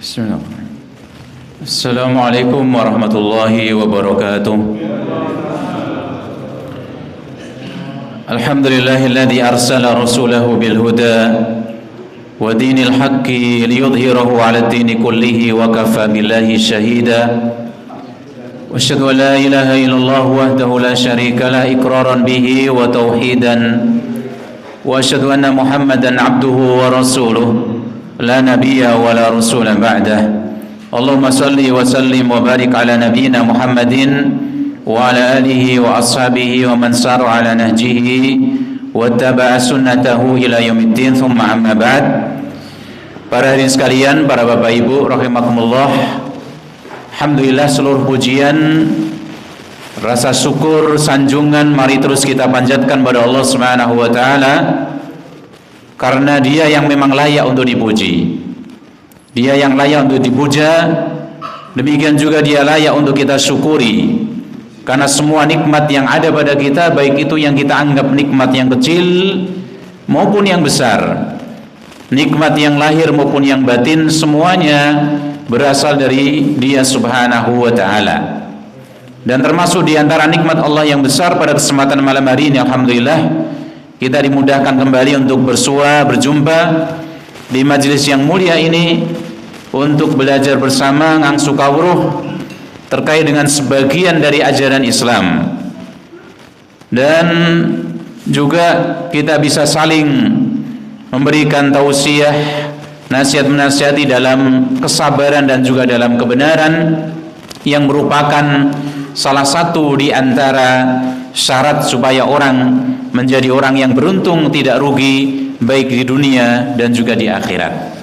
Bismillahirrahmanirrahim. Assalamualaikum warahmatullahi wabarakatuh. Alhamdulillahilladzi arsala rasulahu bil huda wa dinil haqqi liyudhhirahu 'ala ad-dini kullihi wa kafa billahi shahida. Wa asyhadu an la ilaha illallah wahdahu la syarika la iqraran bihi wa tauhidan. Wa asyhadu anna Muhammadan 'abduhu wa rasuluh la nabiyya wa la rasula ba'dah. Allahumma salli wa sallim wa barik ala nabiyyina Muhammadin wa ala alihi wa ashabihi wa man sara ala nahjihi wa taba'a sunnatahu ila yaumiddin, thumma amma ba'd. Para hadirin sekalian, para bapak ibu rahimakumullah, alhamdulillah seluruh pujian, rasa syukur, sanjungan mari terus kita panjatkan pada Allah Subhanahu wa taala, karena Dia yang memang layak untuk dipuji, Dia yang layak untuk dipuja. Demikian juga Dia layak untuk kita syukuri, karena semua nikmat yang ada pada kita, baik itu yang kita anggap nikmat yang kecil maupun yang besar, nikmat yang lahir maupun yang batin, semuanya berasal dari Dia Subhanahu wa ta'ala. Dan termasuk di antara nikmat Allah yang besar, pada kesempatan malam hari ini alhamdulillah kita dimudahkan kembali untuk berjumpa di majelis yang mulia ini untuk belajar bersama ngangsu kawruh terkait dengan sebagian dari ajaran Islam, dan juga kita bisa saling memberikan tausiah, nasihat-menasihati dalam kesabaran dan juga dalam kebenaran, yang merupakan salah satu di antara syarat supaya orang menjadi orang yang beruntung, tidak rugi baik di dunia dan juga di akhirat.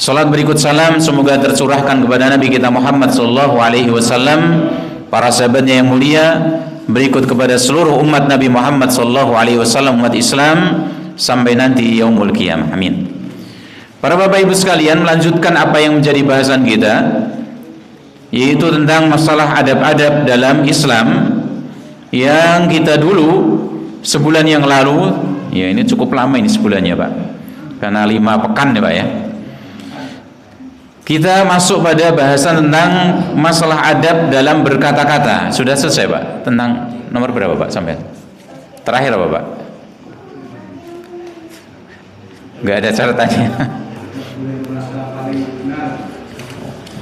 Salat berikut salam semoga tercurahkan kepada Nabi kita Muhammad sallallahu alaihi wasallam, para sahabatnya yang mulia, berikut kepada seluruh umat Nabi Muhammad sallallahu alaihi wasallam, umat Islam sampai nanti yaumul qiyamah. Amin. Para bapak ibu sekalian, melanjutkan apa yang menjadi bahasan kita, yaitu tentang masalah adab-adab dalam Islam yang kita dulu sebulan yang lalu, ya ini cukup lama ini sebulannya Pak, karena 5 pekan ya Pak ya, kita masuk pada bahasan tentang masalah adab dalam berkata-kata. Sudah selesai Pak? Tentang nomor berapa Pak sampai? Terakhir apa Pak? Gak ada catatannya.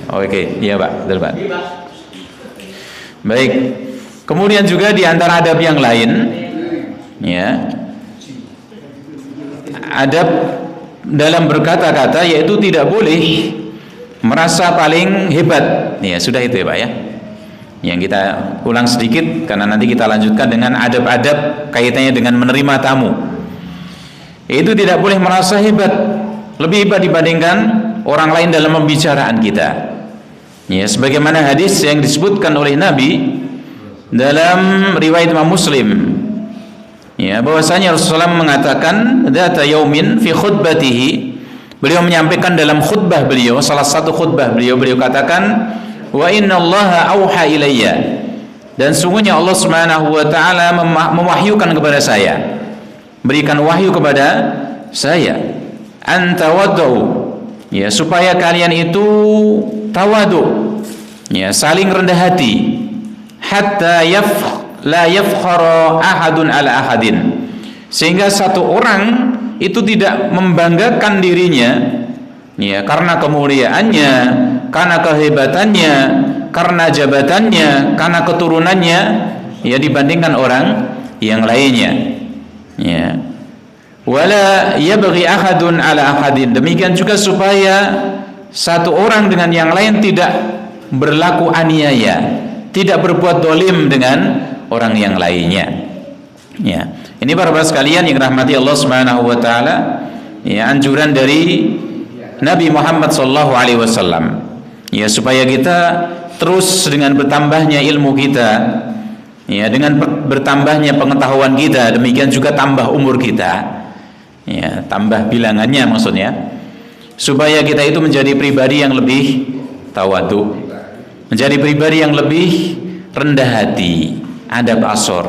Oke, iya Pak, betul Pak. Baik. Kemudian juga di antara adab yang lain, ya, adab dalam berkata-kata, yaitu tidak boleh merasa paling hebat. Ya, sudah itu ya Pak ya. Yang kita ulang sedikit karena nanti kita lanjutkan dengan adab-adab kaitannya dengan menerima tamu. Itu tidak boleh merasa hebat, lebih hebat dibandingkan orang lain dalam pembicaraan kita. Ya, sebagaimana hadis yang disebutkan oleh Nabi dalam riwayat Imam Muslim, ya, bahwasanya Rasulullah mengatakan, dzata yaumin fi khutbatihi, beliau menyampaikan dalam khutbah beliau, salah satu khutbah beliau katakan, wa innallaha auha ilayya, dan sungguhnya Allah Subhanahu wa taala mewahyukan kepada saya, berikan wahyu kepada saya, antawadu, ya, supaya kalian itu tawadu, ya, saling rendah hati, hatta la yafkhara ahadun ala ahadin, sehingga satu orang itu tidak membanggakan dirinya, ya, karena kemuliaannya, karena kehebatannya, karena jabatannya, karena keturunannya, ya, dibandingkan orang yang lainnya, ya. Wala yabghi ahadun ala ahadin, demikian juga supaya satu orang dengan yang lain tidak berlaku aniaya, tidak berbuat dolim dengan orang yang lainnya, ya. Ini para bapak sekalian yang rahmati Allah Subhanahu wa taala, ya, anjuran dari Nabi Muhammad sallallahu alaihi wasallam, ya, supaya kita terus dengan bertambahnya ilmu kita, ya, dengan bertambahnya pengetahuan kita, demikian juga tambah umur kita, ya, tambah bilangannya maksudnya, supaya kita itu menjadi pribadi yang lebih tawadu, menjadi pribadi yang lebih rendah hati, adab asor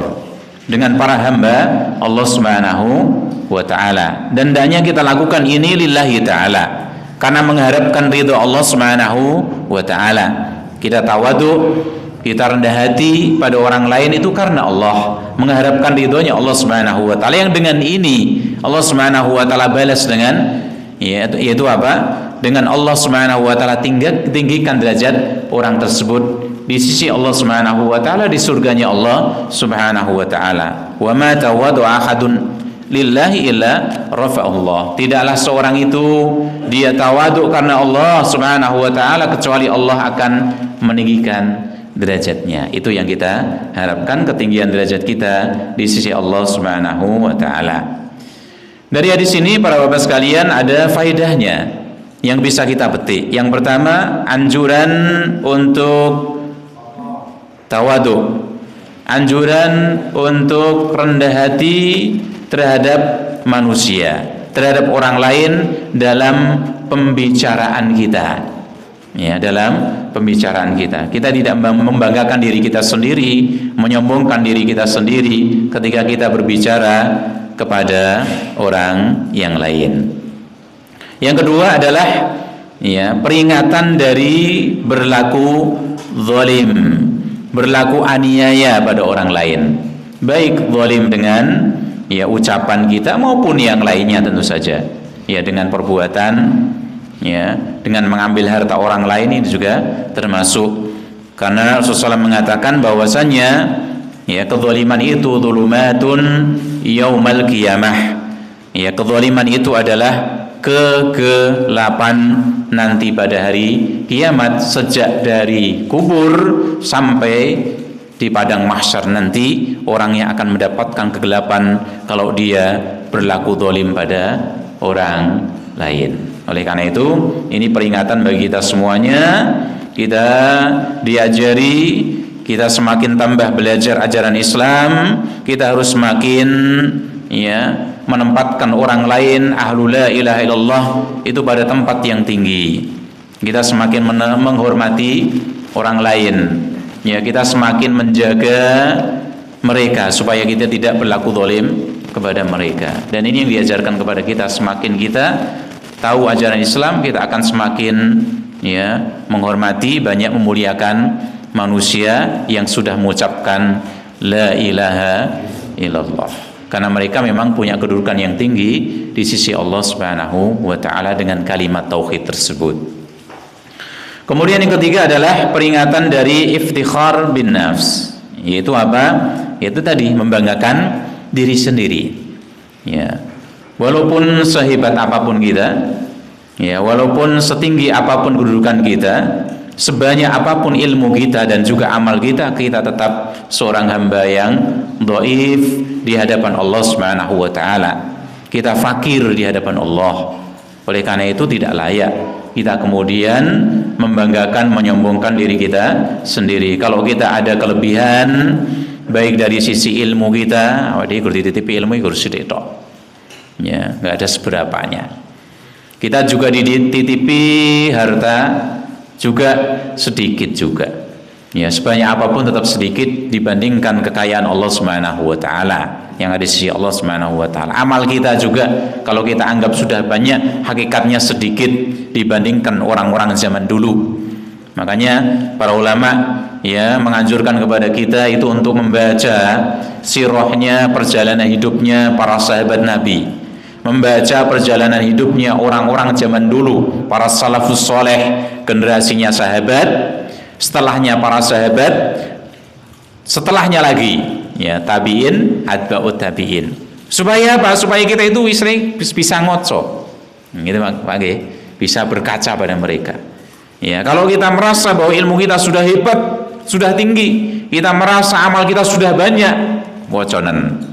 dengan para hamba Allah Subhanahu wa ta'ala. Dan hendaknya kita lakukan ini lillahi ta'ala, karena mengharapkan ridho Allah Subhanahu wa taala. Kita tawadu, kita rendah hati pada orang lain itu karena Allah, mengharapkan ridhonya Allah Subhanahu wa taala, yang dengan ini Allah Subhanahu wa taala balas dengan yaitu apa? Dengan Allah Subhanahu wa taala tinggikan derajat orang tersebut di sisi Allah Subhanahu wa taala, di surganya Allah Subhanahu wa taala. Wa ma tawadu ahadun lillahi illa rafa'allah. Tidaklah seorang itu dia tawadu karena Allah Subhanahu wa taala kecuali Allah akan meninggikan derajatnya. Itu yang kita harapkan, ketinggian derajat kita di sisi Allah Subhanahu wa taala. Dari hadis ini para bapak sekalian ada faedahnya yang bisa kita petik. Yang pertama, anjuran untuk tawadu, anjuran untuk rendah hati terhadap manusia, terhadap orang lain dalam pembicaraan kita. Ya, dalam pembicaraan kita. Kita tidak membanggakan diri kita sendiri, menyombongkan diri kita sendiri ketika kita berbicara kepada orang yang lain. Yang kedua adalah peringatan dari berlaku zalim, berlaku aniaya pada orang lain, baik zalim dengan ucapan kita maupun yang lainnya tentu saja, dengan perbuatan, dengan mengambil harta orang lain itu juga termasuk, karena Rasulullah mengatakan bahwasanya kezaliman itu dzulumatun yaumal qiyamah. Kezaliman itu adalah kegelapan nanti pada hari kiamat, sejak dari kubur sampai di padang mahsyar nanti orang yang akan mendapatkan kegelapan kalau dia berlaku zalim pada orang lain. Oleh karena itu, ini peringatan bagi kita semuanya. Kita diajari, kita semakin tambah belajar ajaran Islam, kita harus semakin menempatkan orang lain, ahlul la ilaha illallah, itu pada tempat yang tinggi. Kita semakin menghormati orang lain, kita semakin menjaga mereka supaya kita tidak berlaku zalim kepada mereka. Dan ini yang diajarkan kepada kita. Semakin kita tahu ajaran Islam, kita akan semakin menghormati, banyak memuliakan manusia yang sudah mengucapkan la ilaha illallah. Karena mereka memang punya kedudukan yang tinggi di sisi Allah Subhanahu wa taala dengan kalimat tauhid tersebut. Kemudian yang ketiga adalah peringatan dari iftikhar bin nafs. Yaitu apa? Yaitu tadi membanggakan diri sendiri. Walaupun sehebat apapun kita, walaupun setinggi apapun kedudukan kita, sebanyak apapun ilmu kita dan juga amal kita, kita tetap seorang hamba yang dhaif di hadapan Allah Subhanahu wa taala. Kita fakir di hadapan Allah. Oleh karena itu tidak layak kita kemudian membanggakan, menyombongkan diri kita sendiri. Kalau kita ada kelebihan baik dari sisi ilmu kita, dia dititipi ilmu itu sedikit tok. Enggak ada seberapanya. Kita juga dititipi harta juga sedikit juga. Sebanyak apapun tetap sedikit dibandingkan kekayaan Allah Subhanahu wa taala yang ada di sisi Allah Subhanahu wa taala. Amal kita juga kalau kita anggap sudah banyak, hakikatnya sedikit dibandingkan orang-orang zaman dulu. Makanya para ulama menganjurkan kepada kita itu untuk membaca sirahnya, perjalanan hidupnya para sahabat Nabi, membaca perjalanan hidupnya orang-orang zaman dulu, para salafus soleh, generasinya sahabat, setelahnya para sahabat, setelahnya lagi tabiin, atba'ut tabiin. Supaya apa? Supaya kita itu bisa ngoco, gitu Pak, bisa berkaca pada mereka. Kalau kita merasa bahwa ilmu kita sudah hebat, sudah tinggi, kita merasa amal kita sudah banyak, woconan.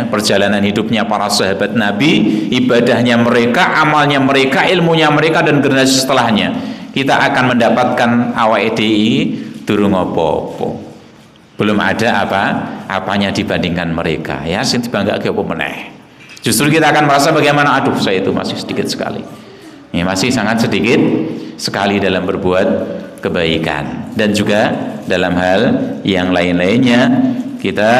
Perjalanan hidupnya para sahabat Nabi, ibadahnya mereka, amalnya mereka, ilmunya mereka, dan generasi setelahnya, kita akan mendapatkan awai durung apa-apa. Belum ada apanya dibandingkan mereka. Sing dibanggake apa meneh. Justru kita akan merasa bagaimana, aduh saya itu masih sedikit sekali. Masih sangat sedikit sekali dalam berbuat kebaikan. Dan juga dalam hal yang lain-lainnya kita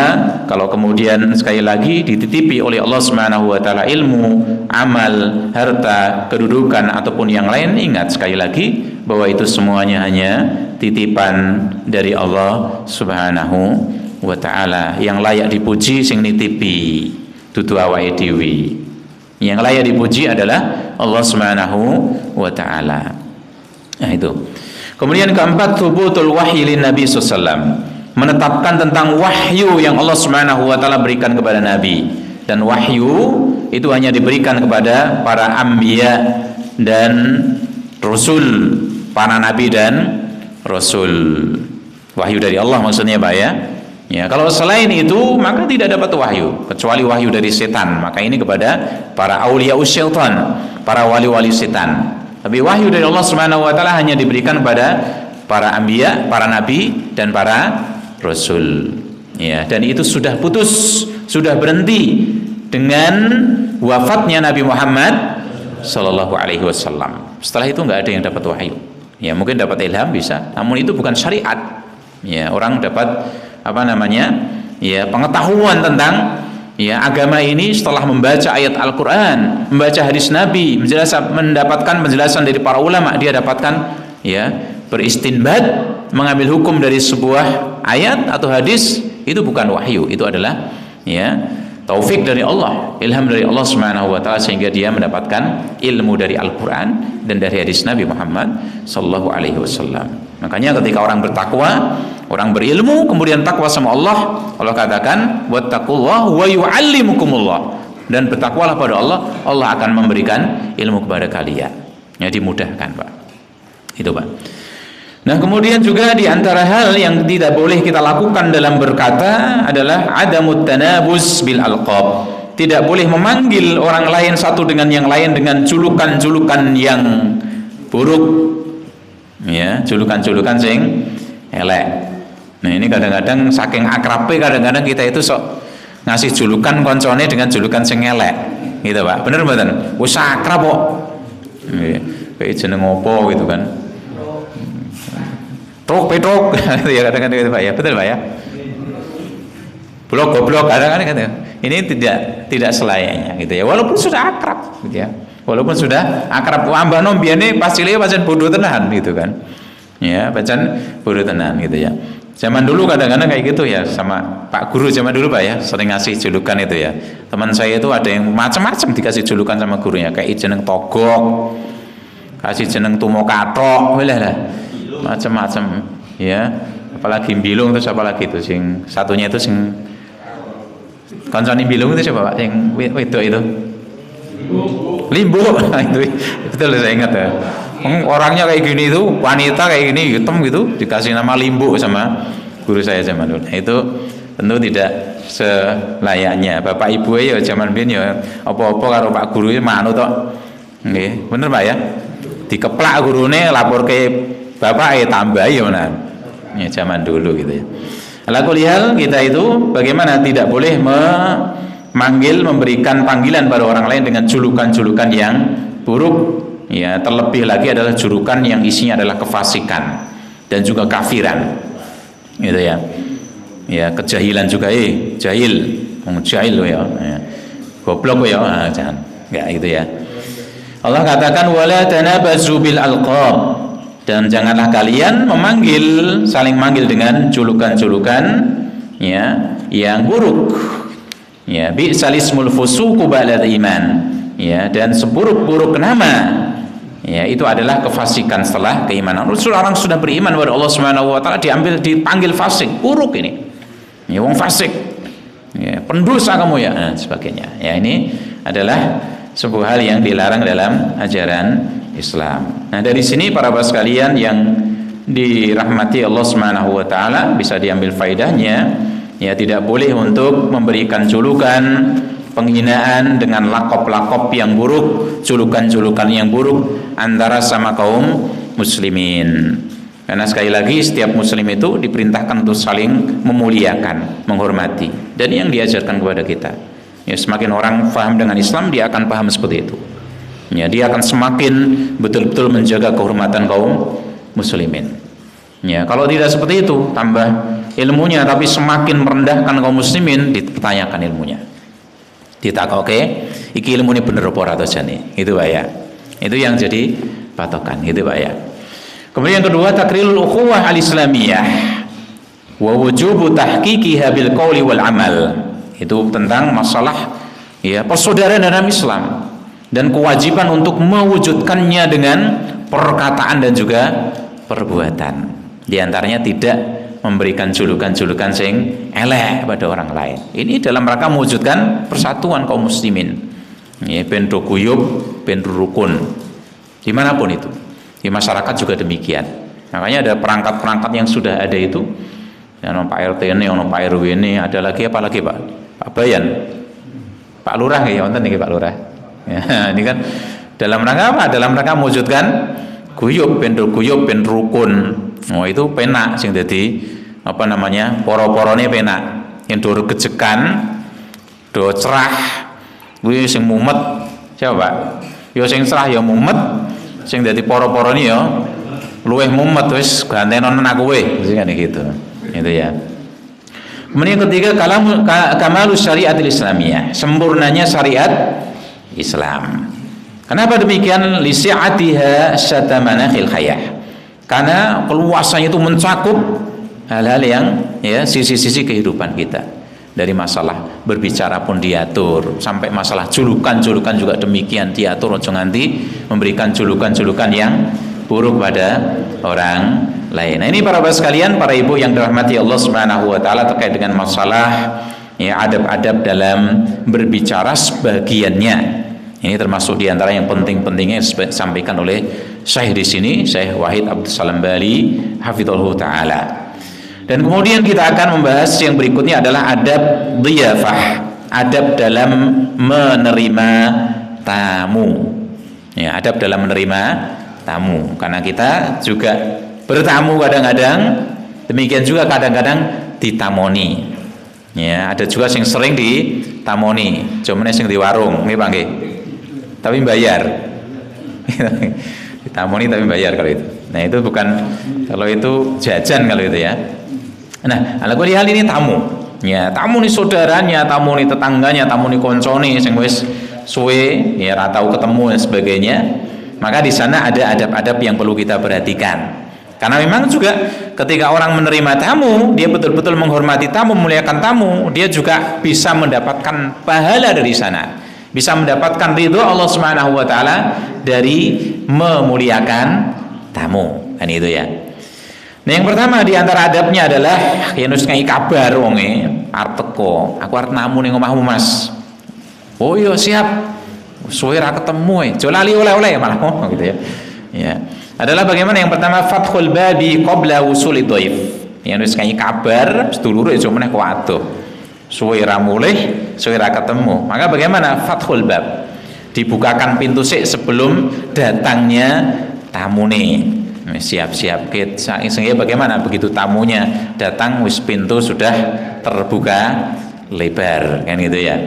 kalau kemudian sekali lagi dititipi oleh Allah Subhanahu wa taala ilmu, amal, harta, kedudukan ataupun yang lain, ingat sekali lagi bahwa itu semuanya hanya titipan dari Allah Subhanahu wa taala. Yang layak dipuji sing nitipi dudu awake dhewe. Yang layak dipuji adalah Allah Subhanahu wa taala. Nah itu. Kemudian keempat, thubutul wahyi lin Nabi sallallahu alaihi wasallam. Menetapkan tentang wahyu yang Allah Subhanahu wa taala berikan kepada Nabi, dan wahyu itu hanya diberikan kepada para anbiya dan rasul, para nabi dan rasul. Wahyu dari Allah maksudnya Pak ya. Ya, kalau selain itu maka tidak dapat wahyu, kecuali wahyu dari setan. Maka ini kepada para auliya syaitan, para wali-wali setan. Tapi wahyu dari Allah Subhanahu wa taala hanya diberikan kepada para anbiya, para nabi dan para rasul. Ya, dan itu sudah putus, sudah berhenti dengan wafatnya Nabi Muhammad sallallahu alaihi wasallam. Setelah itu enggak ada yang dapat wahyu. Ya, mungkin dapat ilham bisa, namun itu bukan syariat. Ya, orang dapat ya, pengetahuan tentang ya agama ini setelah membaca ayat Al-Qur'an, membaca hadis Nabi, mendapatkan penjelasan dari para ulama, dia dapatkan ya beristinbat, mengambil hukum dari sebuah ayat atau hadis. Itu bukan wahyu, itu adalah ya taufik dari Allah, ilham dari Allah Subhanahu wa taala, sehingga dia mendapatkan ilmu dari Al-Qur'an dan dari hadis Nabi Muhammad sallallahu alaihi wasallam. Makanya ketika orang bertakwa, orang berilmu kemudian takwa sama Allah, Allah katakan wattaqullah wa yu'allimukumullah, dan bertakwalah pada Allah, Allah akan memberikan ilmu kepada kalian. Ya, dimudahkan Pak. Itu Pak. Nah, kemudian juga di antara hal yang tidak boleh kita lakukan dalam berkata adalah adamut tanabus bil alqab. Tidak boleh memanggil orang lain satu dengan yang lain dengan julukan-julukan yang buruk. Ya, julukan-julukan sing elek. Nah, ini kadang-kadang saking akrabe, kadang-kadang kita itu sok ngasih julukan koncone dengan julukan sing elek. Gitu, Pak. Bener mboten? Wis akrab kok. Nggih. Kayak jeneng opo gitu kan. Truk petruk ya kadang-kadang gitu Pak ya, betul Pak ya. Blok goblok kadang-kadang gitu. Ini tidak selayaknya gitu ya. Walaupun sudah akrab gitu ya. Walaupun sudah akrab, ambah nom biane pasti le pancen bodoh tenan gitu kan. Ya, pancen bodoh tenan gitu ya. Zaman dulu kadang-kadang kayak gitu ya, sama Pak Guru zaman dulu Pak ya, sering ngasih julukan itu ya. Teman saya itu ada yang macam-macam dikasih julukan sama gurunya, kayak jeneng Togok, kasih jeneng Tumo Katok, lah macam-macam ya, apalagi Bilung, terus apalagi itu sing satunya itu sing kancane Bilung itu siapa Pak, yang wedok itu Limbo. Itu betul saya ingat ya, orangnya kayak gini itu, wanita kayak gini hitam gitu, dikasih nama Limbo sama guru saya zaman dulu. Nah, itu tentu tidak selayaknya. Bapak ibu ya zaman biyen ya apa-apa karo Pak guru manut tok. Nggih, bener Pak ya. Dikeplak gurune lapor ke bapak tambah ya mana. Ya zaman dulu gitu ya. Ala kulli hal, kita itu bagaimana tidak boleh memanggil, memberikan panggilan pada orang lain dengan julukan-julukan yang buruk. Ya, terlebih lagi adalah julukan yang isinya adalah kefasikan dan juga kafiran. Gitu ya. Ya, kejahilan juga jahil, jahil ya. Goblok ya, jangan. Enggak gitu ya. Allah katakan wala tanabazu bil alqab, dan janganlah kalian memanggil, saling manggil dengan julukan-julukan ya yang buruk. Ya, bi'sal ismul fusuqu ba'dal iman. Ya, dan seburuk-buruk nama ya itu adalah kefasikan setelah keimanan. Orang sudah beriman kepada Allah Subhanahu wa taala dipanggil fasik, buruk ini. Ya, wong fasik. Ya, pendosa kamu ya, dan sebagainya. Ya, ini adalah sebuah hal yang dilarang dalam ajaran Islam. Nah, dari sini para bapak sekalian yang dirahmati Allah Subhanahu wa taala, bisa diambil faedahnya, ya tidak boleh untuk memberikan julukan penghinaan dengan lakop-lakop yang buruk, julukan-julukan yang buruk antara sama kaum muslimin. Karena sekali lagi setiap muslim itu diperintahkan untuk saling memuliakan, menghormati, dan yang diajarkan kepada kita. Ya, semakin orang paham dengan Islam, dia akan paham seperti itu. Ya, dia akan semakin betul-betul menjaga kehormatan kaum muslimin. Ya, kalau tidak seperti itu, tambah ilmunya tapi semakin merendahkan kaum muslimin, dipertanyakan ilmunya. Ditakoke, iki ilmu ini bener apa ora to jane. Itu Pak ya. Itu yang jadi patokan, gitu Pak ya. Kemudian yang kedua, takrirul ukhuwah al-islamiyah wa wujubu tahqiqiha bil qawli wal amal. Itu tentang masalah ya persaudaraan dalam Islam dan kewajiban untuk mewujudkannya dengan perkataan dan juga perbuatan. Di antaranya tidak memberikan julukan-julukan sing elek pada orang lain. Ini dalam rangka mewujudkan persatuan kaum muslimin. Ya, ben do guyub, ben rukun. Dimanapun itu. Di masyarakat juga demikian. Makanya ada perangkat-perangkat yang sudah ada itu. Yang Pak RT ini, yang Pak RW ini, ada lagi apa lagi Pak? Pak Bayan, Pak Lurah ya, wonten niki Pak Lurah. Ya, ini kan dalam rangka apa? Dalam rangka mewujudkan guyub, ben do guyub, ben rukun. Oh itu penak sing dadi apa namanya? Poro-porone penak. Yang do gejekan, do cerah, kuwi sing mumet. Siapa Pak? Ya sing cerah ya mumet, sing dadi poro-porone ya luweh mumet wis gantenonen aku kowe. Sing ngene gitu. Itu ya. Kemudian yang ketiga, kamalus syariatil islamiyah, sempurnanya syariat Islam. Kenapa demikian? Lisi'atiha syatamanahil hayah. Karena keluasannya itu mencakup hal-hal yang ya sisi-sisi kehidupan kita. Dari masalah berbicara pun diatur, sampai masalah julukan-julukan juga demikian diatur. Ojo nganti memberikan julukan-julukan yang buruk pada orang lain. Nah, ini para bapak sekalian, para ibu yang dirahmati Allah Subhanahu wa taala, terkait dengan masalah ya adab-adab dalam berbicara sebagiannya. Ini termasuk di antara yang penting-pentingnya disampaikan oleh Syekh di sini, Syekh Wahid Abdul Salam Bali hafizallahu taala. Dan kemudian kita akan membahas yang berikutnya adalah adab dhiyafah, adab dalam menerima tamu. Ya, adab dalam menerima tamu. Karena kita juga bertamu kadang-kadang, demikian juga kadang-kadang ditamoni. Ya, ada juga yang sering ditamoni, cuman sing di warung, nggih Pak nggih. Tapi bayar. Ditamoni tapi bayar kalau itu. Nah, itu bukan, kalau itu jajan kalau itu ya. Nah, ala kulli hal ini tamu. Ya, tamu nih saudaranya, tamu nih tetangganya, tamu nih koncone sing wis suwe ya ora tau ketemu dan sebagainya. Maka di sana ada adab-adab yang perlu kita perhatikan. Karena memang juga ketika orang menerima tamu, dia betul-betul menghormati tamu, memuliakan tamu, dia juga bisa mendapatkan pahala dari sana. Bisa mendapatkan ridho Allah Subhanahu wa taala dari memuliakan tamu. Kan itu ya. Nah, yang pertama di antara adabnya adalah yen wis ngai kabar wonge arep teko, aku arep namu ning omahmu Mas. Oh iya siap. Suwe ra ketemu aja lali oleh-oleh malah gitu ya. Ya. Adalah bagaimana yang pertama fathul babi qabla wusuli dhaif. Yen wis ngai kabar sedulure aja meneh kok adoh. Suwe ra mulih, suwe ra ketemu. Maka bagaimana fathul bab? Dibukakan pintu sik sebelum datangnya tamune. Siap-siap kita sehingga bagaimana begitu tamunya datang wis pintu sudah terbuka lebar kan gitu ya.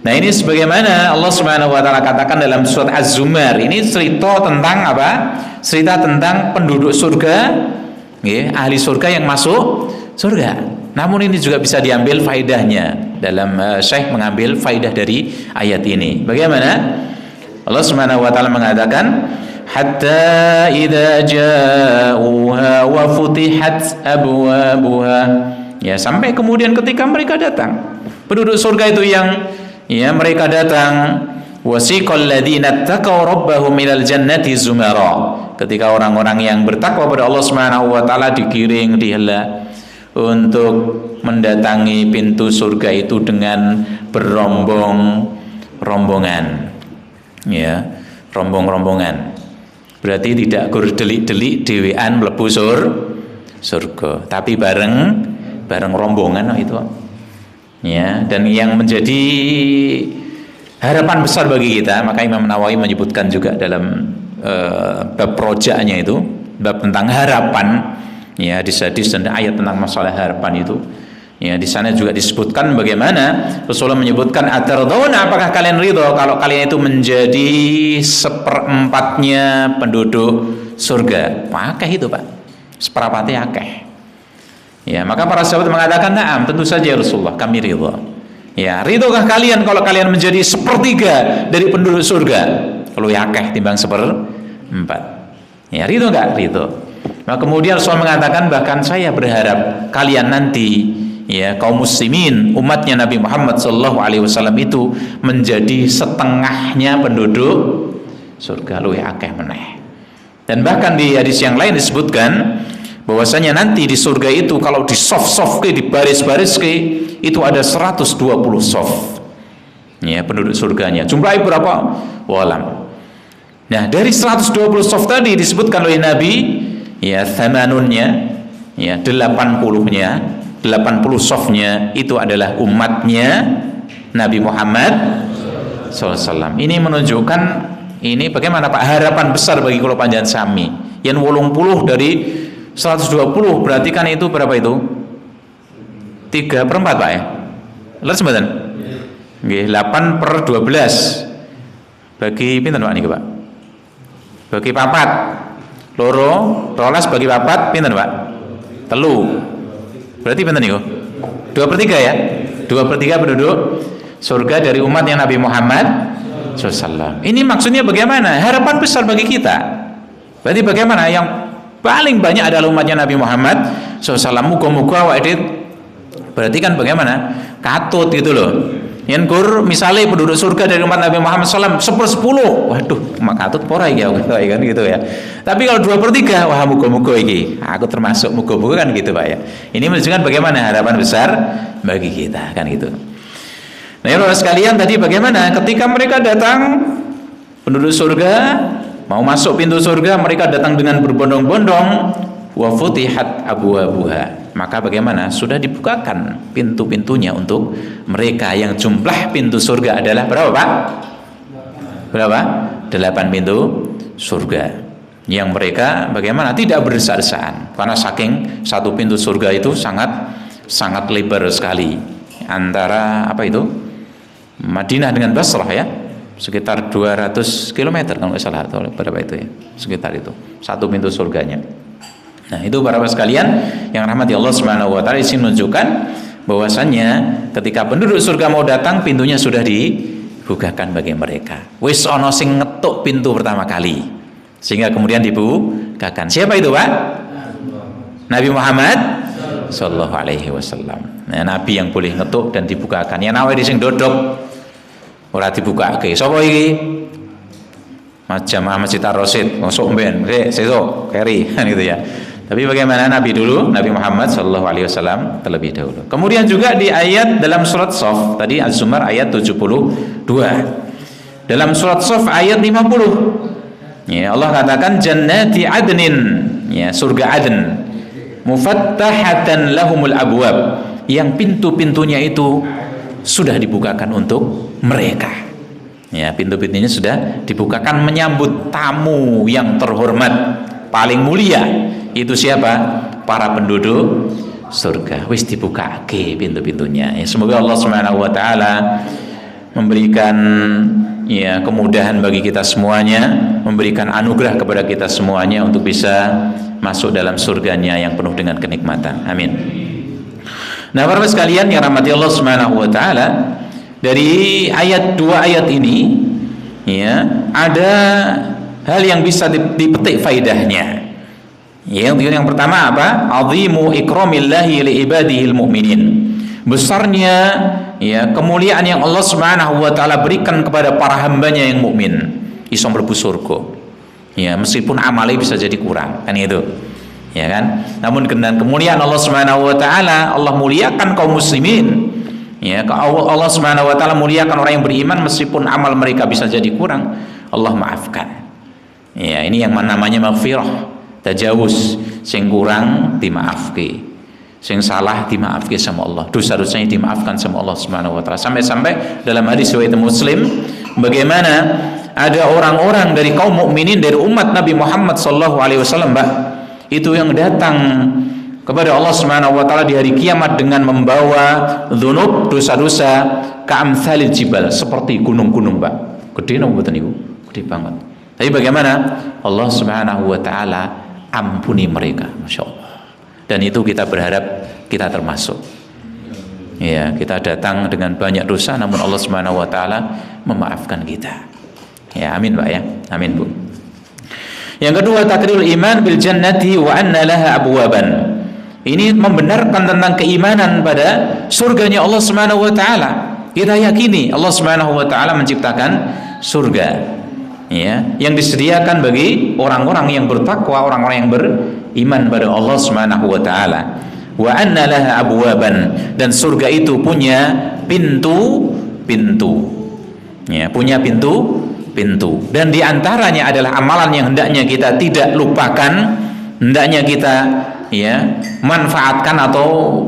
Nah, ini sebagaimana Allah Subhanahu wa taala katakan dalam surat Az-Zumar. Ini cerita tentang apa? Cerita tentang penduduk surga, ya, ahli surga yang masuk surga. Namun ini juga bisa diambil faedahnya. Dalam Syekh mengambil faedah dari ayat ini. Bagaimana? Allah Subhanahu wa taala mengatakan hatta idza ja'uha wa futihat abwabuha. Ya, sampai kemudian ketika mereka datang. Penduduk surga itu yang ya mereka datang, wasiqal ladzina taqaw rabbahum ilal jannati zumara. Ketika orang-orang yang bertakwa pada Allah Subhanahu wa taala digiring dihela untuk mendatangi pintu surga itu dengan berombong-rombongan. Ya, rombong-rombongan. Berarti tidak berdelik-delik dhewean mlebu surga, tapi bareng rombongan itu. Ya, dan yang menjadi harapan besar bagi kita, maka Imam Nawawi menyebutkan juga dalam bab rojaknya itu, bab tentang harapan, ya di hadis dan ayat tentang masalah harapan itu. Ya, di sana juga disebutkan bagaimana Rasulullah menyebutkan atardawna, apakah kalian ridho kalau kalian itu menjadi seperempatnya penduduk surga? Maka itu Pak, seperempatnya akeh. Ya, maka para sahabat mengatakan, "Na'am, tentu saja ya Rasulullah, kami ridha." Ya, ridhokah kalian kalau kalian menjadi sepertiga dari penduduk surga? Kalau yakeh timbang seperempat. Ya, ridho enggak? Ridho. Nah, kemudian Rasul mengatakan, bahkan saya berharap kalian nanti, ya, kaum muslimin, umatnya Nabi Muhammad SAW itu menjadi setengahnya penduduk surga, luwih akeh meneh. Dan bahkan di hadis yang lain disebutkan bahwasanya nanti di surga itu kalau di soft-soft ke, di baris-baris ke, itu ada 120 soft. Ya, penduduk surganya. Jumlahnya berapa? Walam. Nah, dari 120 soft tadi disebutkan oleh Nabi, ya, thamanunnya, ya, 80-nya, 80 softnya itu adalah umatnya Nabi Muhammad SAW. Ini menunjukkan ini bagaimana Pak, harapan besar bagi kula panjenengan sami. Yang 80 dari 120 berarti kan itu berapa itu? 3/4 Pak ya? Leres mboten? Nggih, 8/12. Bagi pinten Pak niki Pak? Bagi papat. Loro, 12 bagi papat pinten Pak? Telu. Berarti pinten niku? 2/3 ya? 2/3 penduduk surga dari umatnya Nabi Muhammad SAW. Ini maksudnya bagaimana? Harapan besar bagi kita. Berarti bagaimana? Yang paling banyak adalah umatnya Nabi Muhammad SAW. Muga-muga awake. Berarti kan bagaimana? Katut gitu loh. Yang kur misalnya penduduk surga dari umat Nabi Muhammad SAW 10/10, waduh, mak katut pora iki kan gitu ya. Tapi kalau 2/3, wah muga-muga iki aku termasuk muga-muga kan gitu Pak ya. Ini menunjukkan bagaimana harapan besar bagi kita kan gitu. Nah, ya sekalian, tadi bagaimana ketika mereka datang penduduk surga mau masuk pintu surga, mereka datang dengan berbondong-bondong, wa futihat abwabuha. Maka bagaimana? Sudah dibukakan pintu-pintunya untuk mereka, yang jumlah pintu surga adalah berapa Pak? Berapa? 8 pintu surga. Yang mereka bagaimana? Tidak berdesak-desakan, karena saking satu pintu surga itu sangat lebar sekali. Antara apa itu? Madinah dengan Basrah ya, sekitar 200 km kalau nggak salah, atau berapa itu ya, sekitar itu satu pintu surganya. Nah, itu para sekalian yang rahmati Allah Subhanahu wa taala, ini menunjukkan bahwasannya ketika penduduk surga mau datang, pintunya sudah dibukakan bagi mereka. Wis ono sing ngetuk pintu pertama kali, sehingga kemudian dibukakan. Siapa itu Pak? Nabi Muhammad sallallahu alaihi wasallam. Nah, Nabi yang boleh ngetuk dan dibukakan. Yang nawe di sing dodok ora dibukake. Sapa iki? Jamaah Masjid Ar-Rasyid, masuk mben, sesuk keri kan gitu ya. Tapi bagaimana Nabi dulu, Nabi Muhammad sallallahu alaihi wasallam terlebih dahulu. Kemudian juga di ayat dalam surat Shaf, tadi Az-Zumar ayat 72. Dalam surat Shaf ayat 50. Ya, Allah katakan jannati adnin, ya, surga Aden. Mufattahatan lahumul abwab, yang pintu-pintunya itu sudah dibukakan untuk mereka. Ya, pintu-pintunya sudah dibukakan menyambut tamu yang terhormat, paling mulia. Itu siapa? Para penduduk surga. Wis dibukake pintu-pintunya. Ya, semoga Allah Subhanahu wa taala memberikan, ya, kemudahan bagi kita semuanya, memberikan anugerah kepada kita semuanya untuk bisa masuk dalam surganya yang penuh dengan kenikmatan. Amin. Nah, para sekalian yang rahmati Allah Subhanahu wa taala, dari dua ayat ini, ya, ada hal yang bisa dipetik faidahnya. Ya, yang pertama apa? Azimu ikramillahi li ibadihil mu'minin. Besarnya, ya, kemuliaan yang Allah Subhanahu wa taala berikan kepada para hambanya yang mukmin, iso mlebu surga. Ya, meskipun amalnya bisa jadi kurang, kan itu. Ya kan? Namun dengan kemuliaan Allah Subhanahu wa taala, Allah muliakan kaum muslimin. Ya, Allah Subhanahu wa taala muliakan orang yang beriman meskipun amal mereka bisa jadi kurang, Allah maafkan. Ya, ini yang namanya maghfirah, tajawuz, sing kurang dimaafke, sing salah dimaafke sama Allah, dosa-dosanya dimaafkan sama Allah Subhanahu wa taala. Sampai-sampai dalam hadis riwayat Muslim, bagaimana ada orang-orang dari kaum mukminin dari umat Nabi Muhammad sallallahu alaihi wasallam, Mbak, itu yang datang kepada Allah Subhanahu wa taala di hari kiamat dengan membawa dzunub, dosa-dosa, ka'amtsalil jibal, seperti gunung-gunung, Mbak. Gede napa mboten niku? Gede banget. Tapi bagaimana? Allah Subhanahu wa taala ampuni mereka, Masya Allah. dan itu kita berharap kita termasuk. Ya, kita datang dengan banyak dosa, namun Allah Subhanahu wa taala memaafkan kita. Ya, amin Pak ya. Amin Bu. Yang kedua, taqrirul iman bil jannati wa anna laha abwaban. Ini membenarkan tentang keimanan pada surganya Allah Subhanahu wa taala. Kita yakini Allah Subhanahu wa taala menciptakan surga, ya, yang disediakan bagi orang-orang yang bertakwa, orang-orang yang beriman pada Allah Subhanahu wa taala. Wa anna laha abwaban, dan surga itu punya pintu-pintu. Ya, punya pintu-pintu. Dan diantaranya adalah amalan yang hendaknya kita tidak lupakan, hendaknya kita manfaatkan atau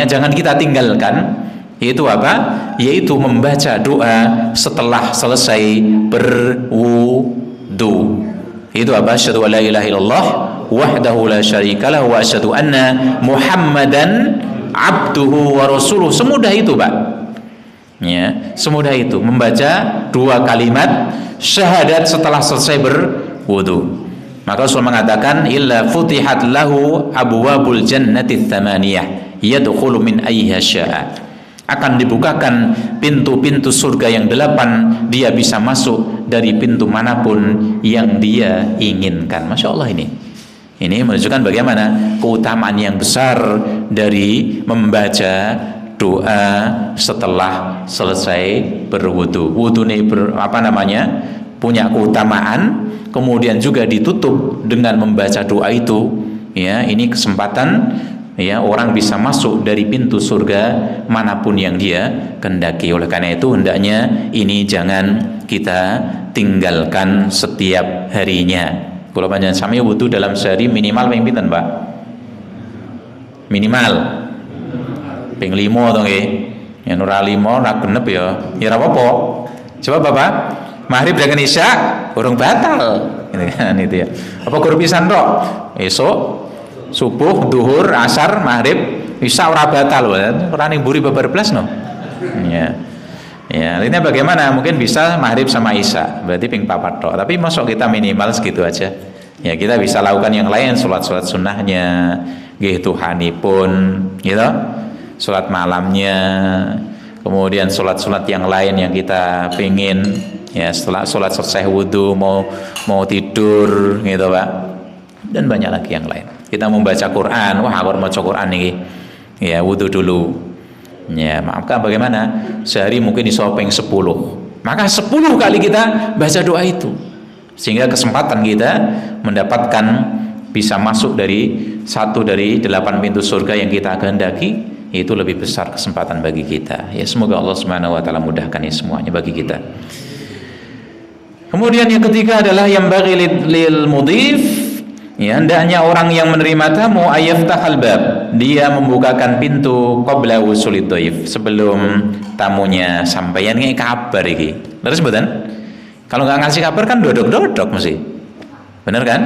jangan kita tinggalkan. Yaitu apa? Yaitu membaca doa setelah selesai berwudu. Itu apa? Asyhadu an la ilaha illallah wahdahu la syarikalah wa asyhadu anna Muhammadan abduhu wa rasuluh. Semudah itu, Pak. Ya, semudah itu membaca 2 kalimat syahadat setelah selesai berwudu. Maka Rasul mengatakan illa futihat lahu abwabul jannati tsamaniyah yadkhulu min ayyiha syaa. Akan dibukakan pintu-pintu surga yang 8, dia bisa masuk dari pintu manapun yang dia inginkan. Masya Allah, ini menunjukkan bagaimana keutamaan yang besar dari membaca doa setelah selesai berwudu. Wudu ini punya keutamaan, kemudian juga ditutup dengan membaca doa itu. Ya, ini kesempatan, ya, orang bisa masuk dari pintu surga manapun yang dia kehendaki. Oleh karena itu hendaknya ini jangan kita tinggalkan setiap harinya. Kalau panjenengan sami wudu dalam sehari minimal ping pinten, Pak? Minimal ping 5 to nggih. Yen ora 5 ora genep ya ora apa-apa. Coba Bapak, maghrib dengan isya urung batal. Gitu kan itu ya. Apa guru pisan tok? Esok subuh, duhur, asar, maghrib, isya ora batal, ora ning mburi babar blas no. Ya. Ya, ini bagaimana? Mungkin bisa maghrib sama isya, berarti ping 4 tok. Tapi masuk kita minimal segitu aja. Ya, kita bisa lakukan yang lain, salat-salat sunnahnya, nggih Tuhanipun, gitu. Salat malamnya, kemudian salat-salat yang lain yang kita pingin, ya, setelah salat selesai wudu mau tidur, gitu Pak. Dan banyak lagi yang lain. Kita membaca Quran, wah aku mau baca Quran nih, ya wudu dulu. Ya, maka bagaimana? Sehari mungkin disopeng 10. Maka 10 kali kita baca doa itu. Sehingga kesempatan kita mendapatkan bisa masuk dari 1 dari 8 pintu surga yang kita kehendaki, itu lebih besar kesempatan bagi kita. Ya, semoga Allah Subhanahu wa taala mudahkan ini semuanya bagi kita. Kemudian yang ketiga adalah yang bagi lil mudhif. Ya, hendaknya orang yang menerima tamu ayaftahal bab, dia membukakan pintu qabla wusulid dhaif, sebelum tamunya sampai. Yang kabar iki. Terus mboten? Kalau nggak ngasih kabar kan dodok-dodok mesti. Benar kan?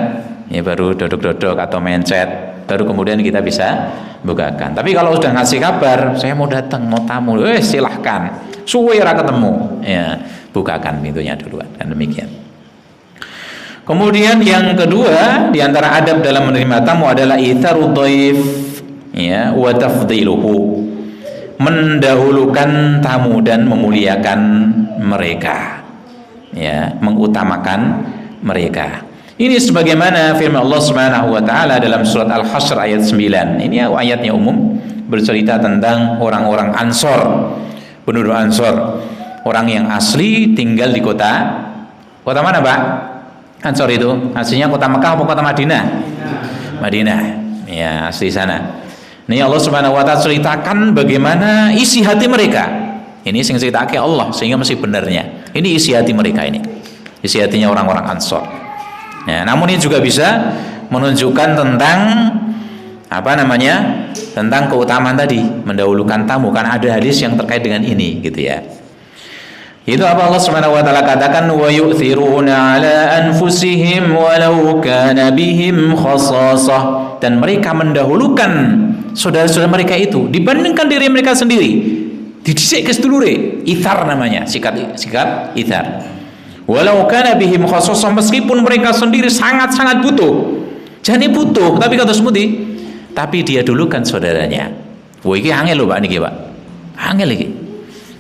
Ya baru dodok-dodok atau mencet, baru kemudian kita bisa bukakan. Tapi kalau sudah ngasih kabar, saya mau datang, mau tamu, silahkan. Suwe ora ketemu. Ya, bukakan pintunya duluan. Dan demikian. Kemudian yang kedua di antara adab dalam menerima tamu adalah itsarud dhaif, ya, wa tafdhiluhu, mendahulukan tamu dan memuliakan mereka, ya, mengutamakan mereka. Ini sebagaimana firman Allah Subhanahu wa taala dalam surat Al-Hasyr ayat 9. Ini ayatnya umum, bercerita tentang orang-orang Ansor, penduduk Ansor, orang yang asli tinggal di kota mana, Pak? Ansor itu aslinya kota Mekah atau kota Madinah? Madinah. Ya, asli sana. Ini Allah Subhanahu wa taala ceritakan bagaimana isi hati mereka. Ini sing ceritake Allah sehingga mesti benarnya. Ini isi hati mereka ini. Isi hatinya orang-orang Ansor. Ya, namun ini juga bisa menunjukkan tentang tentang keutamaan tadi, mendahulukan tamu, kan ada hadis yang terkait dengan ini gitu ya. Itu apa Allah Subhanahu wa taala katakan, wa yu'thiruna ala anfusihim walau kana bihim khassasah, dan mereka mendahulukan saudara-saudara mereka itu dibandingkan diri mereka sendiri. Didhisik ke sedulure, ithar namanya, sikat ithar. Walau kana bihim khassasah, meskipun mereka sendiri sangat-sangat butuh. Jane butuh, tapi kata semuti tapi dia dulukan saudaranya. Wah, ini angel loh Pak niki Pak. Angel iki.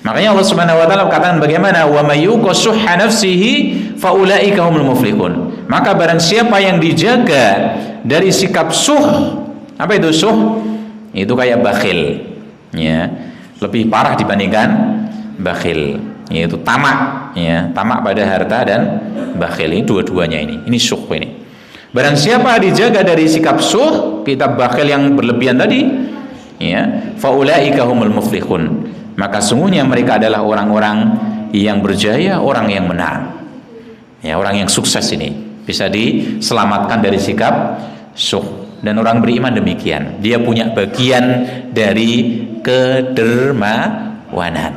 Makanya Allah Subhanahu wa taala katakan bagaimana wa may yuqashuha nafsihi faulaika humul muflihun. Maka barang siapa yang dijaga dari sikap suh, apa itu suh? Itu kayak bakhil. Ya, lebih parah dibandingkan bakhil, yaitu tamak, ya, tamak pada harta dan bakhil. Ini dua-duanya ini suh ini. Barang siapa dijaga dari sikap suh, kita bakhil yang berlebihan tadi, ya, faulaika humul muflihun. Maka sungguhnya mereka adalah orang-orang yang berjaya, orang yang menang. Ya, orang yang sukses ini bisa diselamatkan dari sikap suh. Dan orang beriman demikian, dia punya bagian dari kedermawanan.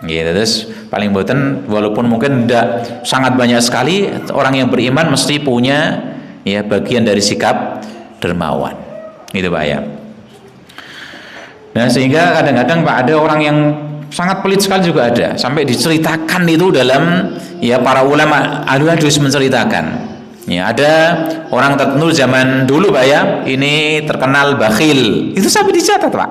Gitu. Terus paling boten, walaupun mungkin tidak sangat banyak sekali, orang yang beriman mesti punya ya bagian dari sikap dermawan. Gitu Pak ya. Nah, sehingga kadang-kadang Pak ada orang yang sangat pelit sekali juga ada, sampai diceritakan itu dalam ya para ulama hadis menceritakan. Ya, ada orang tertentu zaman dulu Pak ya, ini terkenal bakhil. Itu sampai dicatat Pak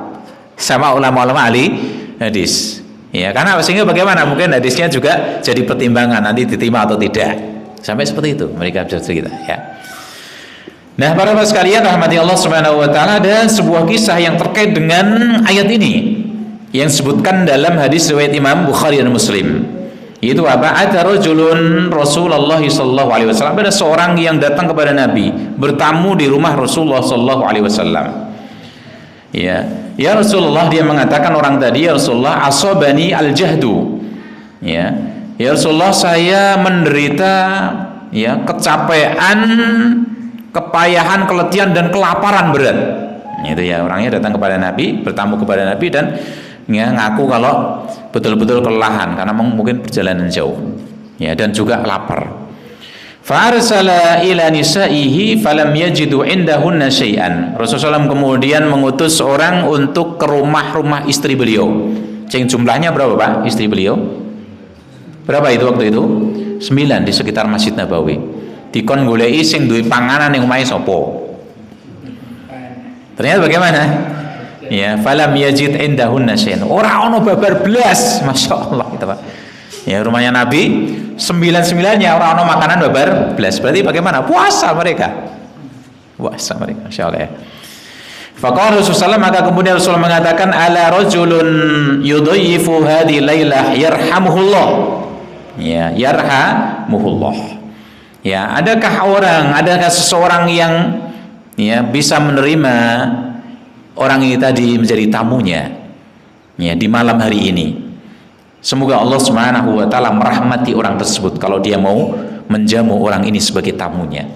sama ulama-ulama ahli hadis. Ya, karena sehingga bagaimana mungkin hadisnya juga jadi pertimbangan nanti diterima atau tidak. Sampai seperti itu mereka bisa cerita ya. Nah, para sahabat sekalian rahmati Allah Subhanahu wa taala, ada sebuah kisah yang terkait dengan ayat ini yang disebutkan dalam hadis riwayat Imam Bukhari dan Muslim. Itu apa? Ada rajulun Rasulullah sallallahu alaihi wasallam, ada seorang yang datang kepada Nabi, bertamu di rumah Rasulullah sallallahu alaihi wasallam. Ya Rasulullah, dia mengatakan orang tadi, ya Rasulullah, asabani al-jahdu. Ya Rasulullah, saya menderita ya kecapean, kepayahan, keletihan dan kelaparan berat. Itu ya, orangnya datang kepada Nabi, bertamu kepada Nabi dan ya ngaku kalau betul-betul kelelahan karena mungkin perjalanan jauh. Ya, dan juga lapar. Fa arsala ila nisaihi falam yajidu indahunna syai'an. Rasulullah SAW kemudian mengutus orang untuk ke rumah-rumah istri beliau. Jumlahnya berapa Pak istri beliau? Berapa itu waktu itu? 9 di sekitar Masjid Nabawi. Dikon goleki sing duwe panganan ning omahe sapa. Ternyata bagaimana? Ya, falam yajid indahunna syai'an. Ora ono babar blas, masyaallah gitu Pak. Ya, rumahnya Nabi 9-9-nya ora ono makanan babar blas. Berarti bagaimana? Puasa mereka. Puasa mereka, masyaallah ya. Faqala Rasulullah, maka kemudian Rasulullah mengatakan, ala rajulun yudayyifu hadhihi lailah yarhamuhullah. Ya, yarhamuhullah. Ya, adakah seseorang yang ya bisa menerima orang ini tadi menjadi tamunya ya di malam hari ini? Semoga Allah Subhanahu wa taala merahmati orang tersebut kalau dia mau menjamu orang ini sebagai tamunya.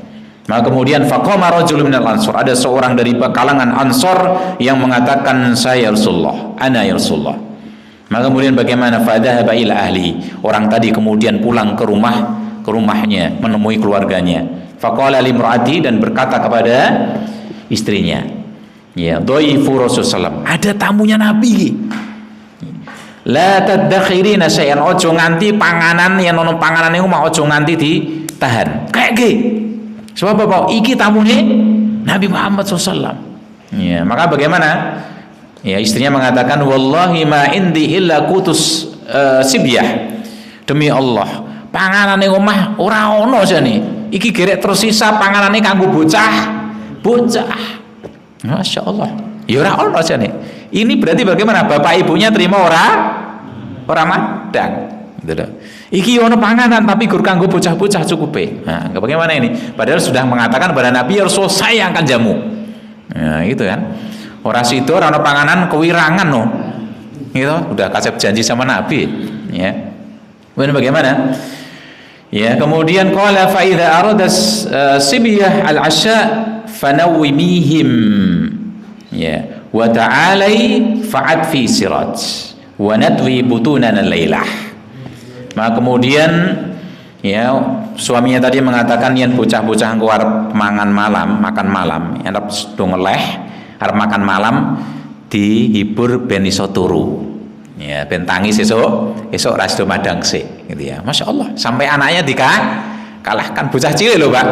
Maka kemudian faqama rajulun minal ansor, ada seorang dari kalangan Ansor yang mengatakan, saya Rasulullah, ana ya Rasulullah. Maka kemudian bagaimana? Fadhahaba ila ahli, orang tadi kemudian pulang ke rumahnya, menemui keluarganya. Faqala limraati, dan berkata kepada istrinya, ya, dhaifu Rasulullah, ada tamunya Nabi. La tadakhirina syai'an, ojo nganti panganan yang ono panganan niku mau ojo nganti ditahan. Kayak ge. Sebab apa? Iki tamune Nabi Muhammad SAW. Ya, maka bagaimana? Ya, istrinya mengatakan, wallahi ma indi illa kutus sibyah. Demi Allah, panganane omah ora ono jane. Iki gerek tersisa panganane kanggo bocah. Masya Allah. Ya ora ono jane. Ini berarti bagaimana? Bapak ibunya terima ora madang. Gitu loh. Iki ono panganan tapi gur kanggo bocah-bocah cukupe. Nah, bagaimana ini? Padahal sudah mengatakan kepada Nabi, ya Rasul, saya yang akan jamu. Nah, gitu kan. Ora sido ora ono panganan kewirangan no. Gitu, udah kasep janji sama Nabi, ya. Kemudian bagaimana? Ya, kemudian qala fa idza arada sibyah al-asha fanawwimihim. Ya, wa ta'alai fa'at fi sirat wa nadwi butunana lailah. Maka kemudian ya suaminya tadi mengatakan, yen bocah-bocah engko arep makan malam, arep sedang ngeleh, arep makan malam, dihibur ben iso turu. Ya, ben tangis esuk ra sedo madang sik gitu ya. Masya Allah, sampai anaknya kalahkan bocah cilik lho Pak.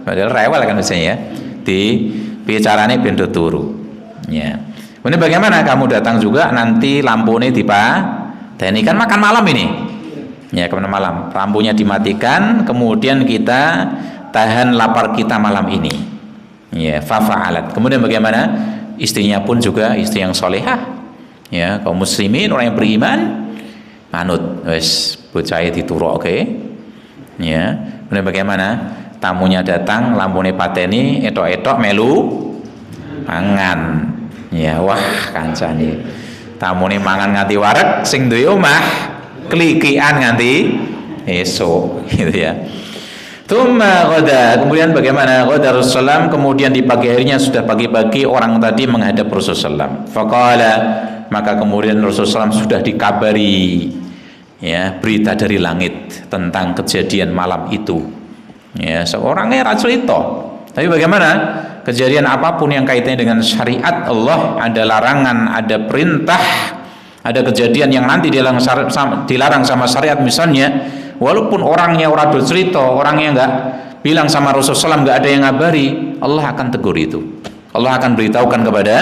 Padahal rewel kan biasanya ya. Di bicarane ben do turu. Ya. Kemudian bagaimana kamu datang juga nanti lampunya ini kan makan malam ini. Ya, kemudian malam lampunya dimatikan, kemudian kita tahan lapar kita malam ini. Ya, fafa'alat. Kemudian bagaimana? Istrinya pun juga istri yang solehah. Ya, kaum muslimin orang yang beriman manut wis bocahe diturukke. Ya. Kemudian bagaimana? Tamunya datang, lampune pateni, etok-etok melu mangan. Ya, wah kancane. Tamune mangan nganti wareg, sing duwe omah klikian nganti esuk gitu ya. Tsumma ghada, kemudian bagaimana? Ghada Rasulullah, kemudian di pagi harinya sudah pagi-pagi orang tadi menghadap Rasulullah. Faqala, maka kemudian Rasulullah sudah dikabari ya berita dari langit tentang kejadian malam itu. Ya, seorangnya ra cerita. Tapi bagaimana? Kejadian apapun yang kaitannya dengan syariat Allah, ada larangan, ada perintah, ada kejadian yang nanti dilarang sama syariat misalnya, walaupun orangnya ora do cerita, orangnya enggak bilang sama Rasulullah, enggak ada yang ngabari, Allah akan tegur itu. Allah akan beritahukan kepada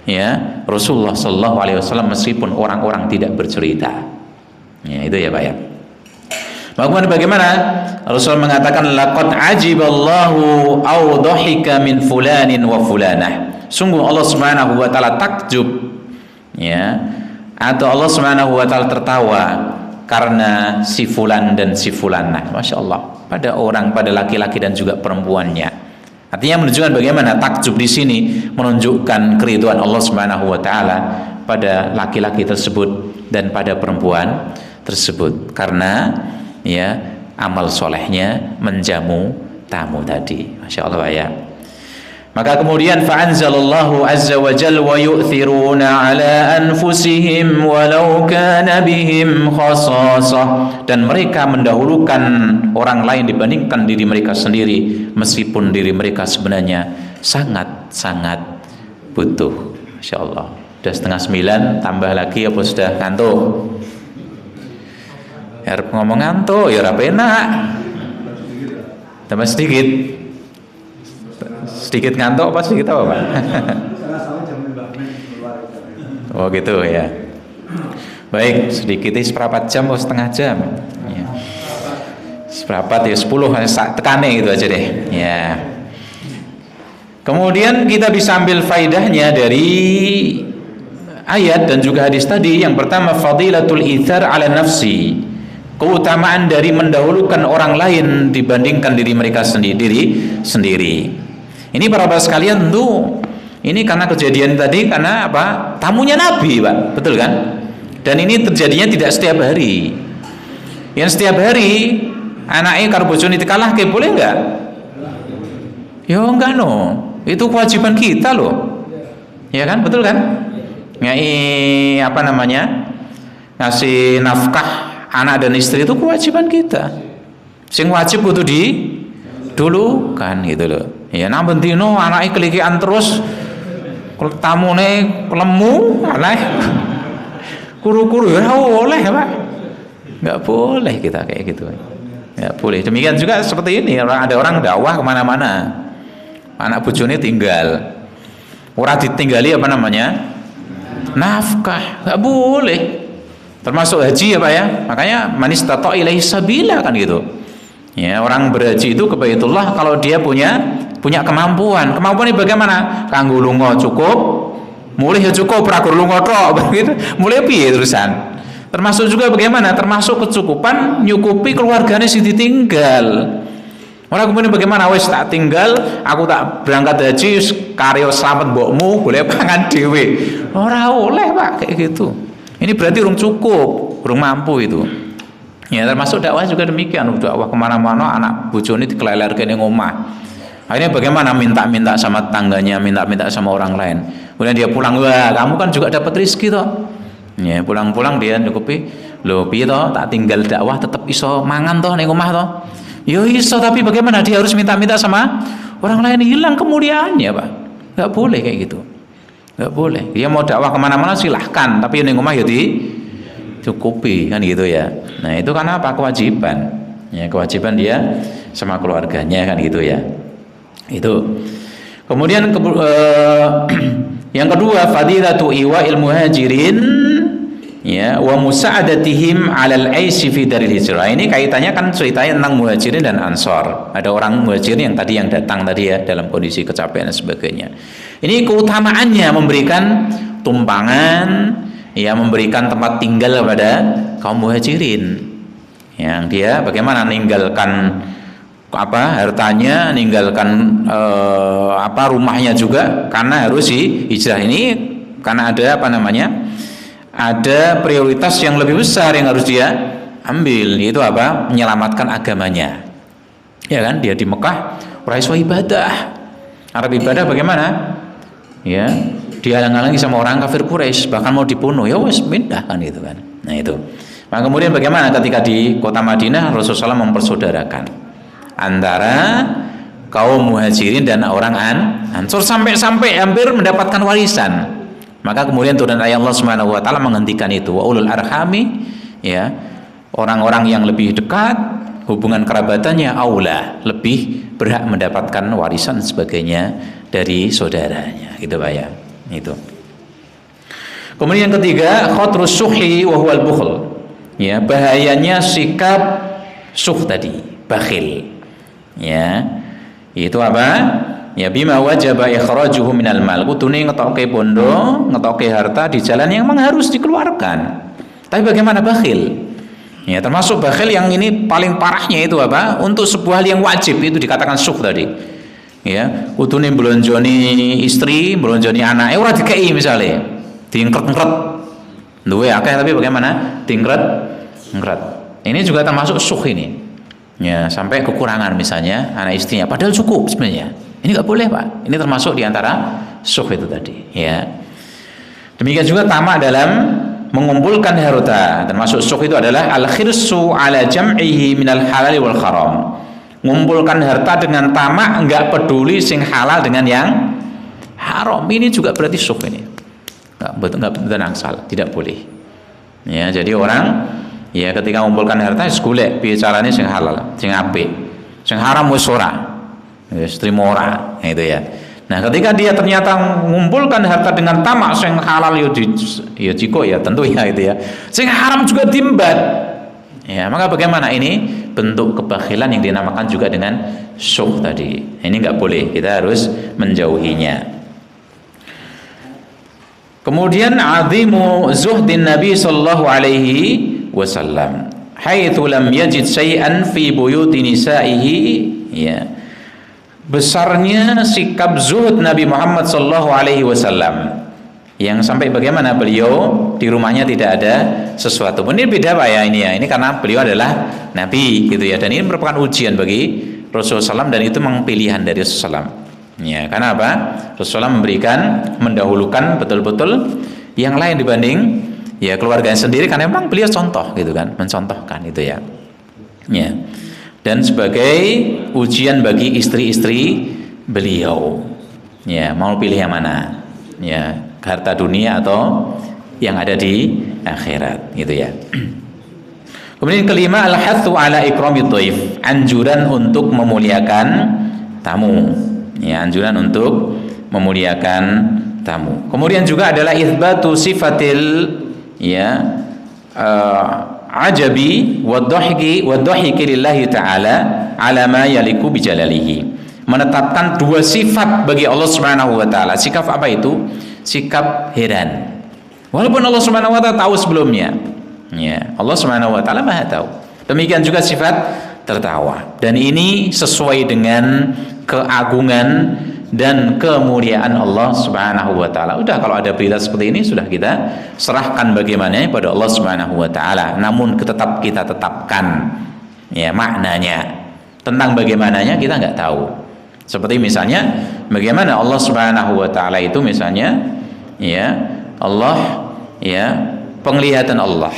ya Rasulullah sallallahu alaihi wasallam meskipun orang-orang tidak bercerita. Ya, itu ya Pak ya. Bagaimana? Rasul mengatakan laqad ajiballahu aw dhahika min fulanin wa fulanah. Sungguh Allah Subhanahu wa taala takjub ya, atau Allah Subhanahu wa taala tertawa karena si fulan dan si fulanah. Masya Allah, pada orang, pada laki-laki dan juga perempuannya. Artinya menunjukkan bagaimana takjub di sini menunjukkan keridhaan Allah Subhanahu wa taala pada laki-laki tersebut dan pada perempuan tersebut karena ya amal solehnya menjamu tamu tadi. Masya Allah ya. Maka kemudian fa'anzalallahu azza wa jalla wa yu'thiruna ala anfusihim walau kana bihim khasasah, dan mereka mendahulukan orang lain dibandingkan diri mereka sendiri meskipun diri mereka sebenarnya sangat-sangat butuh. Masya Allah. Sudah 8:30, tambah lagi apa sudah ngantuk? Harap ngomong ngantuk ya ora penak. Tambah sedikit ngantuk apa sedikit apa Pak? Oh gitu ya. Baik, sedikit seperempat jam atau setengah jam ya. Seperempat ya 10 tekane gitu aja deh ya. Kemudian kita bisa ambil faidahnya dari ayat dan juga hadis tadi. Yang pertama, fadilatul ithar ala nafsi, keutamaan dari mendahulukan orang lain dibandingkan diri mereka sendiri. Ini para bapak sekalian, tentu ini karena kejadian tadi, karena apa? Tamunya Nabi, Pak, betul kan? Dan ini terjadinya tidak setiap hari. Yang setiap hari anaknya karo bojone dikalahke boleh enggak? Ya enggak no. Itu kewajiban kita loh. Ya kan, betul kan? Ngai apa namanya? Ngasih nafkah anak dan istri itu kewajiban kita. Sing wajib kudu dulu kan gitu loh. Ya nang bentino anake kelikian terus tamune lemu, aneh kuru-kuru ya oleh ya Pak. Enggak boleh kita kayak gitu. Enggak boleh. Demikian juga seperti ini, ada orang dakwah kemana-mana, anak bojone tinggal, ora ditinggali apa namanya? Nafkah. Enggak boleh. Termasuk haji ya Pak ya. Makanya manis tato ilaihi sabila kan gitu. Ya, orang berhaji itu ke Baitullah kalau dia punya kemampuan. Kemampuan ini bagaimana? Kanggo lunga cukup, mulih ya cukup, ora lunga tok begitu. Mulih piye terusan? Termasuk juga bagaimana? Termasuk kecukupan nyukupi keluarganya sing ditinggal. Ora kemudian bagaimana wis tak tinggal, aku tak berangkat haji karya slamet mbokmu, boleh pangan dhewe. Ora oleh Pak kayak gitu. Ini berarti urung cukup, urung mampu itu. Ya termasuk dakwah juga demikian, dakwah kemana-mana anak bojone dikelelerke ning omah. Akhirnya bagaimana minta-minta sama tangganya, minta-minta sama orang lain. Kemudian dia pulang, wah kamu kan juga dapat rezeki toh. Ya pulang-pulang dia nyukupi, lho piye toh tak tinggal dakwah tetap iso mangan toh ning omah toh. Yo iso, tapi bagaimana dia harus minta-minta sama orang lain, hilang kemuliaannya Pak. Enggak boleh kayak gitu. Enggak boleh. Dia mau dakwah kemana-mana silahkan, tapi ning omah ya cukupi kan gitu ya. Nah itu karena apa? Kewajiban ya, kewajiban dia sama keluarganya kan gitu ya. Itu kemudian Yang kedua, fadilatu iwa'il muhajirin ya wa musa'adatihim 'alal 'aisy fi daril hijrah. Ini kaitannya kan ceritanya tentang muhajirin dan ansor. Ada orang muhajirin yang tadi yang datang tadi ya dalam kondisi kecapean dan sebagainya. Ini keutamaannya memberikan tumpangan, ya memberikan tempat tinggal kepada kaum muhajirin. Yang dia bagaimana meninggalkan hartanya, meninggalkan rumahnya juga karena harus hijrah ini karena ada ada prioritas yang lebih besar yang harus dia ambil, yaitu menyelamatkan agamanya. Ya kan, dia di Mekah ora iso ibadah. Arab ibadah bagaimana? Ya, dihalang-halangi sama orang kafir Quraisy, bahkan mau dibunuh. Ya wes pindah kan itu kan. Nah itu. Maka kemudian bagaimana ketika di kota Madinah Rasulullah SAW mempersaudarakan antara kaum muhajirin dan orang Ansor sampai hampir mendapatkan warisan. Maka kemudian turun ayat Allah Subhanahu wa taala menghentikan itu. Wa ulul arhami, ya, orang-orang yang lebih dekat hubungan kerabatannya aula, lebih berhak mendapatkan warisan sebagainya dari saudaranya, gitu Pak ya. Itu. Kemudian yang ketiga, khatrus suhi wa huwal bukhl. Ya, bahayanya sikap suh tadi, bakhil. Ya. Itu apa? Ya bima wajaba ikhrajuhu minal mal. Kudune ngetoke bondo, ngetoke harta di jalan yang memang harus dikeluarkan. Tapi bagaimana bakhil? Ya, termasuk bakhil yang ini paling parahnya itu apa? Untuk sebuah hal yang wajib itu dikatakan suh tadi. Ya, kudune blonjoni istri, blonjoni anak, ora dikei misale. Diingkret-ingkret. Duwe akeh tapi bagaimana? Diingkret-ingkret. Ini juga termasuk suh ini. Ya, sampai kekurangan misalnya anak istrinya padahal cukup sebenarnya. Ini nggak boleh Pak. Ini termasuk diantara suh itu tadi. Ya. Demikian juga tamak dalam mengumpulkan harta. Termasuk suh itu adalah al-khirsu ala jam'ihi minal halal wal haram. Mengumpulkan harta dengan tamak, nggak peduli sing halal dengan yang haram. Ini juga berarti suh ini. Nggak betul angsal. Tidak boleh. Ya, jadi orang ya ketika mengumpulkan harta golek piye carane sing halal, sing apik. Sing haram wis ora. Trimo ora, itu ya. Nah, ketika dia ternyata mengumpulkan harta dengan tamak sing halal ya jiko ya tentu ya itu ya. Sing haram juga diembat. Ya, maka bagaimana ini bentuk kebakhilan yang dinamakan juga dengan syuh tadi. Ini enggak boleh, kita harus menjauhinya. Kemudian azimu zuhdin Nabi sallallahu alaihi wasallam. Haitsu lam yajid syai'an fi buyuti nisaihi, ya. Besarnya sikap zuhud Nabi Muhammad sallallahu alaihi wasallam yang sampai bagaimana beliau di rumahnya tidak ada sesuatu. Ini beda Pak ya ini ya. Ini karena beliau adalah nabi gitu ya, dan ini merupakan ujian bagi Rasulullah SAW, dan itu memang pilihan dari Rasulullah SAW. Ya, karena apa? Rasulullah mendahulukan betul-betul yang lain dibanding ya keluarganya sendiri, karena memang beliau contoh gitu kan, mencontohkan itu ya. Ya. Dan sebagai ujian bagi istri-istri beliau, ya mau pilih yang mana, ya harta dunia atau yang ada di akhirat, gitu ya. Kemudian kelima, al-hathu ala ikramid dhaif, anjuran untuk memuliakan tamu, ya anjuran untuk memuliakan tamu. Kemudian juga adalah itsbatu sifatil ya ajabi wadhahiki lillahi ta'ala ala ma yaliku bijalalihi. Menetapkan dua sifat bagi Allah Subhanahu wa taala. Sikap apa itu? Sikap heran. Walaupun Allah Subhanahu wa taala tahu sebelumnya. Ya, Allah Subhanahu wa taala Maha tahu. Demikian juga sifat tertawa. Dan ini sesuai dengan keagungan dan kemuliaan Allah Subhanahu wa taala. Udah, kalau ada berita seperti ini sudah kita serahkan bagaimana pada Allah Subhanahu wa taala. Namun tetap kita tetapkan ya maknanya. Tentang bagaimananya kita enggak tahu. Seperti misalnya bagaimana Allah Subhanahu wa taala itu misalnya ya Allah ya penglihatan Allah.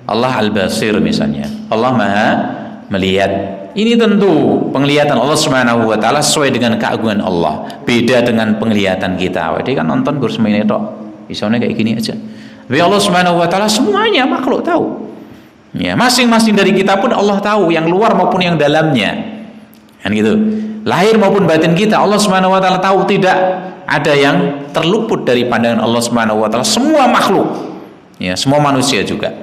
Allah Al-Basir misalnya. Allah Maha melihat. Ini tentu penglihatan Allah Subhanahu wa taala sesuai dengan keagungan Allah. Beda dengan penglihatan kita. Dia kan nonton kursus main itu. Misalnya kayak gini aja. Tapi Allah Subhanahu wa taala semuanya makhluk tahu. Ya, masing-masing dari kita pun Allah tahu, yang luar maupun yang dalamnya. Kan gitu. lahir maupun batin kita. Allah Subhanahu wa taala tahu, tidak ada yang terluput dari pandangan Allah Subhanahu wa taala, semua makhluk. Ya, semua manusia juga.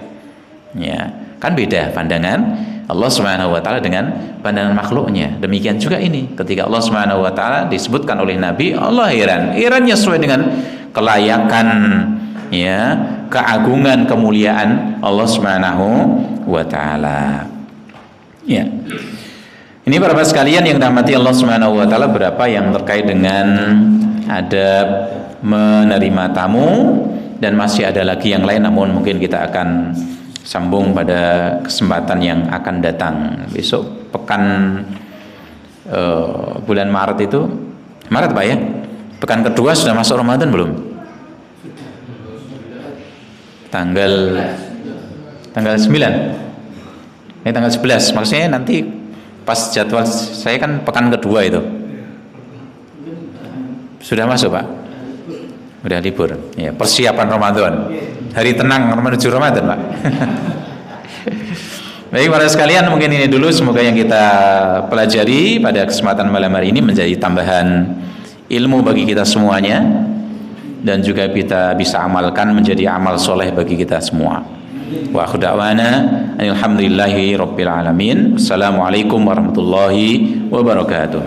Ya, kan beda pandangan Allah Subhanahu wa taala dengan pandangan makhluknya. Demikian juga ini, ketika Allah Subhanahu wa taala disebutkan oleh Nabi, Allah herannya sesuai dengan kelayakan, ya, keagungan, kemuliaan Allah Subhanahu wa taala. Ya. Ini para bapak sekalian yang dirahmati Allah Subhanahu wa taala, berapa yang terkait dengan adab menerima tamu, dan masih ada lagi yang lain, namun mungkin kita akan sambung pada kesempatan yang akan datang. Besok pekan bulan Maret itu, Maret Pak ya, pekan kedua sudah masuk Ramadan belum? Tanggal 9. Ini tanggal 11. Maksudnya nanti pas jadwal saya kan pekan kedua itu. Sudah masuk Pak? Udah libur. Ya, persiapan Ramadan. Hari tenang menuju Ramadan, Pak. Baik para sekalian, mungkin ini dulu, semoga yang kita pelajari pada kesempatan malam hari ini menjadi tambahan ilmu bagi kita semuanya, dan juga kita bisa amalkan menjadi amal soleh bagi kita semua. Wa akhiru da'wana alhamdulillahi rabbil alamin. Assalamualaikum warahmatullahi wabarakatuh.